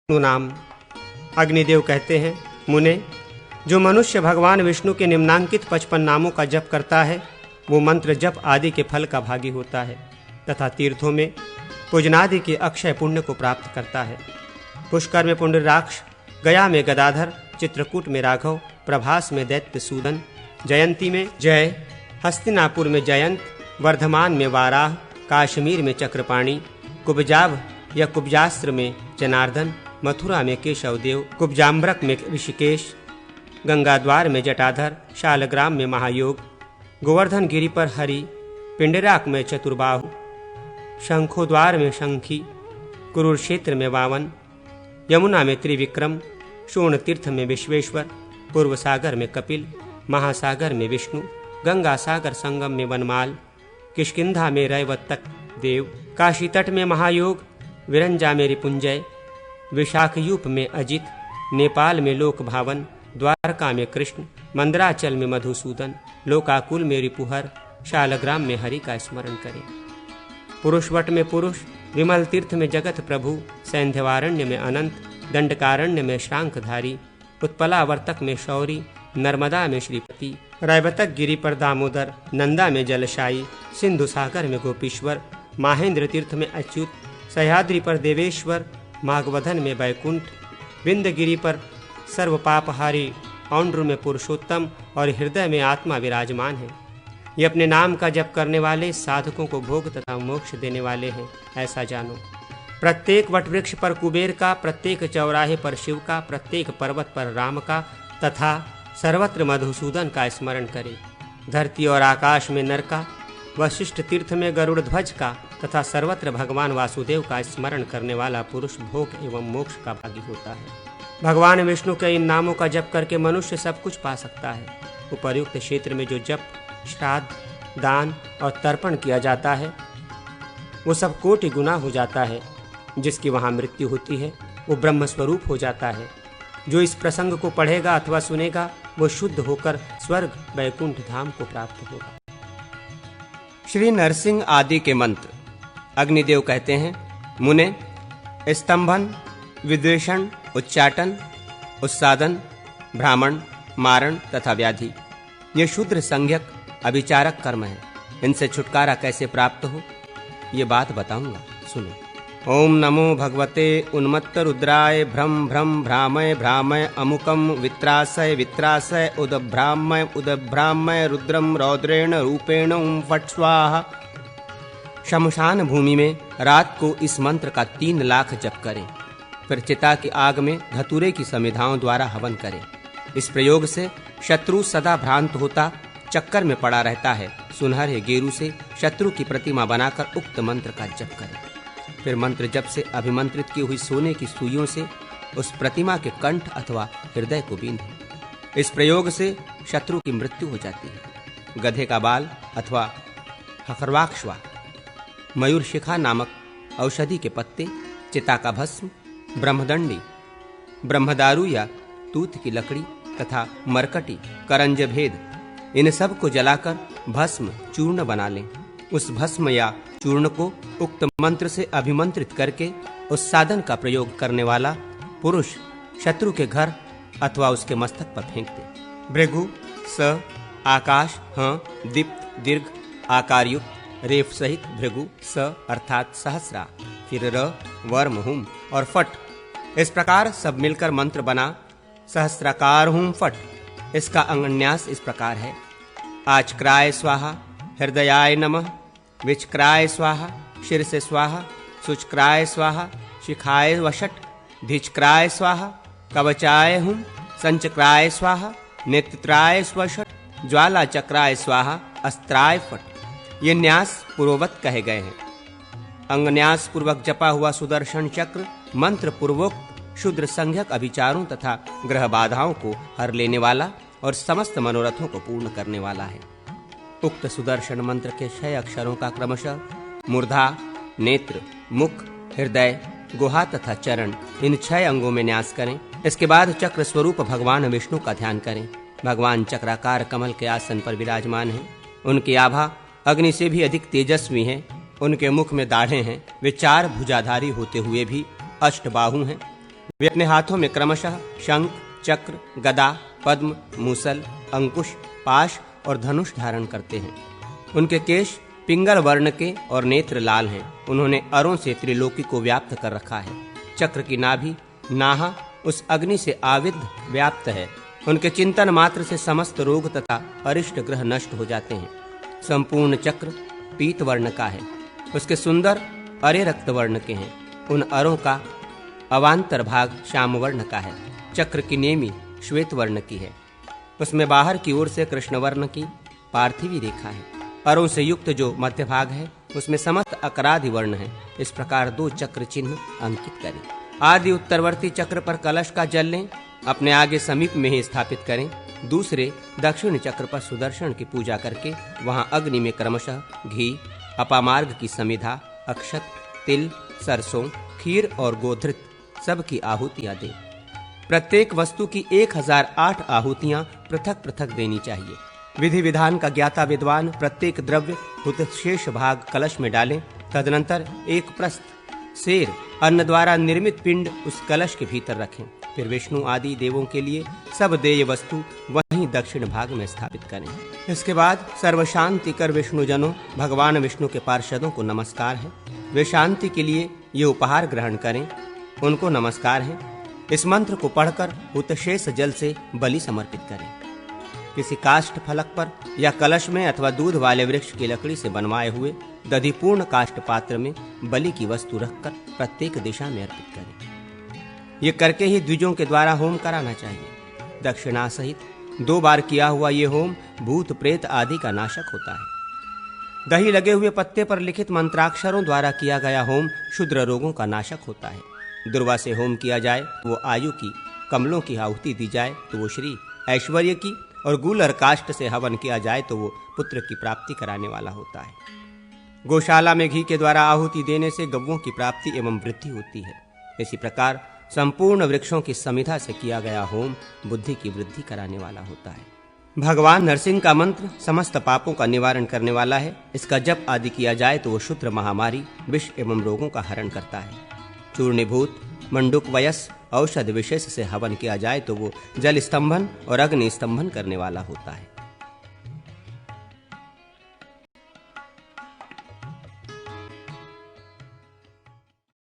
नाम। अग्निदेव कहते हैं, मुने, जो मनुष्य भगवान विष्णु के निम्नांकित 55 नामों का जप करता है वो मंत्र जप आदि के फल का भागी होता है तथा तीर्थों में पूजनादि के अक्षय पुण्य को प्राप्त करता है। पुष्कर में पुंडराक्ष, गया में गदाधर, चित्रकूट में राघव, प्रभास में दैत्य सूदन, जयंती में जय, हस्तिनापुर में जयंत, वर्धमान में वाराह, काश्मीर में चक्रपाणी, कुब्जाभ या कुब्जास्त्र में जनार्दन, मथुरा में केशवदेव, कुब्जाम्बरक में ऋषिकेश, गंगाद्वार में जटाधर, शालग्राम में महायोग, गोवर्धन गिरि पर हरि, पिंडराक में चतुर्बाहु, शंखोद्वार में शंखी, कुरुक्षेत्र में वामन, यमुना में त्रिविक्रम, शोण तीर्थ में विश्वेश्वर, पूर्व सागर में कपिल, महासागर में विष्णु, गंगा सागर संगम में वनमाल, किष्किंधा में रैवतक देव, काशी तट में महायोग, विरंजा में रिपुंजय, विशाखयूप में अजित, नेपाल में लोक भावन, द्वारका में कृष्ण, मंदराचल में मधुसूदन, लोकाकुल में रिपुहर, शालग्राम में हरि का स्मरण करें। पुरुषवट में पुरुष, विमल तीर्थ में जगत प्रभु, सैंध्यवारण्य में अनंत, दंडकारण्य में श्रांखधारी, उत्पलावर्तक में शौरी, नर्मदा में श्रीपति, रैवतक गिरि पर दामोदर, नंदा में जलशाई, सिंधु सागर में गोपीश्वर, माहेंद्र तीर्थ में अच्युत, सह्याद्रि पर देवेश्वर, माघवधन में बैकुंठ, विंध्यगिरि पर सर्व पापहारी, औंड्र में पुरुषोत्तम और हृदय में आत्मा विराजमान है। ये अपने नाम का जप करने वाले साधकों को भोग तथा मोक्ष देने वाले हैं, ऐसा जानो। प्रत्येक वटवृक्ष पर कुबेर का, प्रत्येक चौराहे पर शिव का, प्रत्येक पर्वत पर राम का तथा सर्वत्र मधुसूदन का स्मरण करे। धरती और आकाश में नर का, वशिष्ठ तीर्थ में गरुड़ ध्वज का तथा सर्वत्र भगवान वासुदेव का स्मरण करने वाला पुरुष भोग एवं मोक्ष का भागी होता है। भगवान विष्णु के इन नामों का जप करके मनुष्य सब कुछ पा सकता है। उपर्युक्त क्षेत्र में जो जप, श्राद्ध, दान और तर्पण किया जाता है वो सब कोटि गुना हो जाता है। जिसकी वहाँ मृत्यु होती है वो ब्रह्म स्वरूप हो जाता है। जो इस प्रसंग को पढ़ेगा अथवा सुनेगा वो शुद्ध होकर स्वर्ग वैकुंठ धाम को प्राप्त होगा। श्री नरसिंह आदि के मंत्र। अग्निदेव कहते हैं, मुने, स्तंभन, विद्वेषण, उच्चाटन, उत्सादन, भ्रामण, मारण तथा व्याधि ये शूद्र संज्ञक अभिचारक कर्म है। इनसे छुटकारा कैसे प्राप्त हो ये बात बताऊंगा, सुनो। ओम नमो भगवते उन्मत्त रुद्राय भ्रम भ्रम भ्रामय भ्रामय अमुकम वित्रासय वित्रासय उदभ्रामय उदभ्रामय रुद्रम रौद्रेण रूपेण ओम फट स्वाहा। शमशान भूमि में रात को इस मंत्र का 3 लाख जप करें। फिर चिता की आग में धतूरे की समिधाओं द्वारा हवन करें। इस प्रयोग से शत्रु सदा भ्रांत होता चक्कर में पड़ा रहता है। सुनहरे गेरू से शत्रु की प्रतिमा बनाकर उक्त मंत्र का जप करें। फिर मंत्र जप से अभिमंत्रित की हुई सोने की सुइयों से उस प्रतिमा के कंठ अथवा हृदय को बींधें। इस प्रयोग से शत्रु की मृत्यु हो जाती है। गधे का बाल अथवा हखरवाक्ष्वा, मयूर शिखा नामक औषधि के पत्ते, चिता का भस्म, ब्रह्मदंडी, ब्रह्मदारू या तूत की लकड़ी तथा मरकटी, करंज भेद, इन सब को जलाकर भस्म चूर्ण बना लें। उस भस्म या चूर्ण को उक्त मंत्र से अभिमंत्रित करके उस साधन का प्रयोग करने वाला पुरुष शत्रु के घर अथवा उसके मस्तक पर फेंक दे। भृगु, स, आकाश, ह, दीप्त, दीर्घ, आकारयुक्त, रेफ सहित भृगु, स अर्थात सहस्रा, फिर र, वर्म, हुम और फट। इस प्रकार सब मिलकर मंत्र बना सहस्राकार हुम फट। इसका अंगन्यास इस प्रकार है। आचक्राय स्वाहा, हृदयाय नमः, विचक्राय स्वाहा, शीर्षे स्वाहा, सुचक्राय स्वाहा, शिखाय वषट, धिचक्राय स्वाहा, कवचाय हुम, संचक्राय स्वाहा, नेत्राय स्वषट, ज्वाला चक्राय स्वाहा, अस्त्राय फट। ये न्यास पूर्ववत कहे गए हैं। अंगन्यास पूर्वक जपा हुआ सुदर्शन चक्र मंत्र पूर्वोक्त शूद्र संज्ञक अभिचारों तथा ग्रह बाधाओं को हर लेने वाला और समस्त मनोरथों को पूर्ण करने वाला है। उक्त सुदर्शन मंत्र के 6 अक्षरों का क्रमशः मूर्धा, नेत्र, मुख, हृदय, गुहा तथा चरण इन 6 अंगों में न्यास करें। इसके बाद चक्र स्वरूप भगवान विष्णु का ध्यान करें। भगवान चक्राकार कमल के आसन पर विराजमान हैं। उनकी आभा अग्नि से भी अधिक तेजस्वी है। उनके मुख में दाढ़ें हैं। वे 4 भुजाधारी होते हुए भी अष्टबाहु हैं। वे अपने हाथों में क्रमशः शंख, चक्र, गदा, पद्म, मूसल, अंकुश, पाश और धनुष धारण करते हैं। उनके केश पिंगल वर्ण के और नेत्र लाल हैं। उन्होंने अरों से त्रिलोकी को व्याप्त कर रखा है। चक्र की नाभि नाहा उस अग्नि से आविद्ध व्याप्त है। उनके चिंतन मात्र से समस्त रोग तथा अरिष्ट ग्रह नष्ट हो जाते हैं। संपूर्ण चक्र पीत वर्ण का है। उसके सुंदर अरे रक्त वर्ण के हैं। उन अरों का अवान्तर भाग श्याम वर्ण का है। चक्र की नेमी श्वेत वर्ण की है। उसमें बाहर की ओर से कृष्ण वर्ण की पार्थिवी रेखा है। अरों से युक्त जो मध्य भाग है उसमें समस्त अकरादि वर्ण है। इस प्रकार 2 चक्र चिन्ह अंकित करें। आदि उत्तरवर्ती चक्र पर कलश का जल लें, अपने आगे समीप में ही स्थापित करें। दूसरे दक्षिण चक्र पर सुदर्शन की पूजा करके वहां अग्नि में क्रमशः घी, अपामार्ग की समिधा, अक्षत, तिल, सरसों, खीर और गोधृत सब की आहुतियां दें। प्रत्येक वस्तु की 1008 आहुतियां पृथक पृथक देनी चाहिए। विधि विधान का ज्ञाता विद्वान प्रत्येक द्रव्य उत शेष भाग कलश में डालें। तदनंतर एक प्रस्थ शेर अन्न द्वारा निर्मित पिंड उस कलश के भीतर रखें। फिर विष्णु आदि देवों के लिए सब देय वस्तु वहीं दक्षिण भाग में स्थापित करें। इसके बाद सर्वशांति कर विष्णु जनों, भगवान विष्णु के पार्षदों को नमस्कार है। वे शांति के लिए ये उपहार ग्रहण करें, उनको नमस्कार है। इस मंत्र को पढ़कर उत्शेष जल से बलि समर्पित करें। किसी काष्ठ फलक पर या कलश में अथवा दूध वाले वृक्ष की लकड़ी से बनवाए हुए दधिपूर्ण काष्ठ पात्र में बलि की वस्तु रखकर प्रत्येक दिशा में अर्पित करें। ये करके ही द्विजों के द्वारा होम कराना चाहिए। दक्षिणा सहित 2 बार किया हुआ ये होम भूत प्रेत आदि का नाशक होता है। दही लगे हुए पत्ते पर लिखित मंत्राक्षरों द्वारा किया गया होम क्षुद्र रोगों का नाशक होता है। दुर्वा से होम किया जाए वो आयु की, कमलों की आहुति दी जाए तो वो श्री ऐश्वर्य की, और गूलर काष्ठ से हवन किया जाए तो वो पुत्र की प्राप्ति कराने वाला होता है। गौशाला में घी के द्वारा आहुति देने से गव्यों की प्राप्ति एवं वृद्धि होती है। इसी प्रकार संपूर्ण वृक्षों की समिधा से किया गया होम बुद्धि की वृद्धि कराने वाला होता है। भगवान नरसिंह का मंत्र समस्त पापों का निवारण करने वाला है। इसका जप आदि किया जाए तो वो क्षुद्र महामारी, विष एवं रोगों का हरण करता है। चूर्णीभूत, मंडूक वयस औषध विशेष से हवन किया जाए तो वो जल स्तंभन और अग्नि स्तंभन करने वाला होता है।